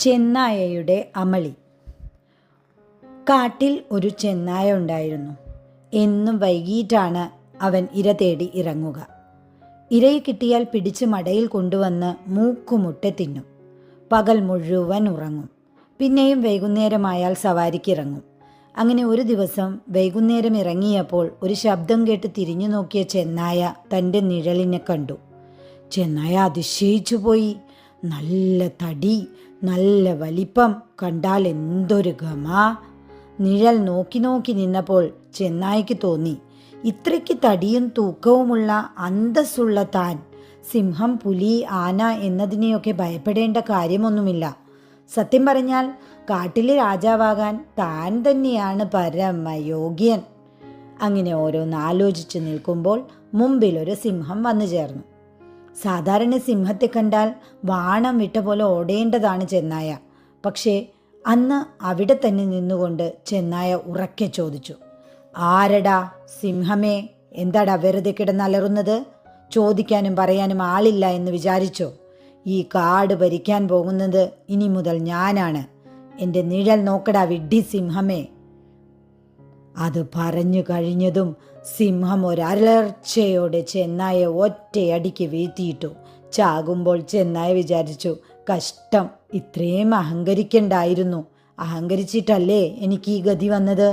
ചെന്നായയുടെ അമളി. കാട്ടിൽ ഒരു ചെന്നായ ഉണ്ടായിരുന്നു. എന്നും വൈകിട്ടാണ് അവൻ ഇര തേടി ഇറങ്ങുക. ഇരയെ കിട്ടിയാൽ പിടിച്ച് മടയിൽ കൊണ്ടുവന്ന് മൂക്കുമുട്ടെ തിന്നും. പകൽ മുഴുവൻ ഉറങ്ങും. പിന്നെയും വൈകുന്നേരമായാൽ സവാരിക്കിറങ്ങും. അങ്ങനെ ഒരു ദിവസം വൈകുന്നേരം ഇറങ്ങിയപ്പോൾ ഒരു ശബ്ദം കേട്ട് തിരിഞ്ഞു നോക്കിയ ചെന്നായ തൻ്റെ നിഴലിനെ കണ്ടു. ചെന്നായ അതിശയിച്ചു പോയി. നല്ല തടി, നല്ല വലിപ്പം, കണ്ടാൽ എന്തൊരു ഗമാ. നിഴൽ നോക്കി നോക്കി നിന്നപ്പോൾ ചെന്നായ്ക്ക് തോന്നി, ഇത്രയ്ക്ക് തടിയും തൂക്കവുമുള്ള അന്തസ്സുള്ള താൻ സിംഹം, പുലി, ആന എന്നതിനെയൊക്കെ ഭയപ്പെടേണ്ട കാര്യമൊന്നുമില്ല. സത്യം പറഞ്ഞാൽ കാട്ടിലെ രാജാവാകാൻ താൻ തന്നെയാണ് പരമയോഗ്യൻ. അങ്ങനെ ഓരോന്ന് ആലോചിച്ച് നിൽക്കുമ്പോൾ മുമ്പിൽ ഒരു സിംഹം വന്നു ചേർന്നു. സാധാരണ സിംഹത്തെ കണ്ടാൽ വാണം വിട്ട പോലെ ഓടേണ്ടതാണ് ചെന്നായ. പക്ഷേ അന്ന് അവിടെ തന്നെ നിന്നുകൊണ്ട് ചെന്നായ ഉറക്കെ ചോദിച്ചു, ആരടാ സിംഹമേ, എന്താടാ വെറുതെ കിടന്നലറുന്നത്? ചോദിക്കാനും പറയാനും ആളില്ല എന്ന് വിചാരിച്ചോ? ഈ കാട് ഭരിക്കാൻ പോകുന്നത് ഇനി മുതൽ ഞാനാണ്. എൻ്റെ നിഴൽ നോക്കടാ വിഡ്ഢി സിംഹമേ. അത് പറഞ്ഞു കഴിഞ്ഞതും സിംഹം ഒരലർച്ചയോടെ ചെന്നായ ഒറ്റയടിക്ക് വീഴ്ത്തിയിട്ടു. ചാകുമ്പോൾ ചെന്നായ വിചാരിച്ചു, കഷ്ടം, ഇത്രയും അഹങ്കരിക്കണ്ടായിരുന്നു. അഹങ്കരിച്ചിട്ടല്ലേ എനിക്ക് ഈ ഗതി വന്നത്.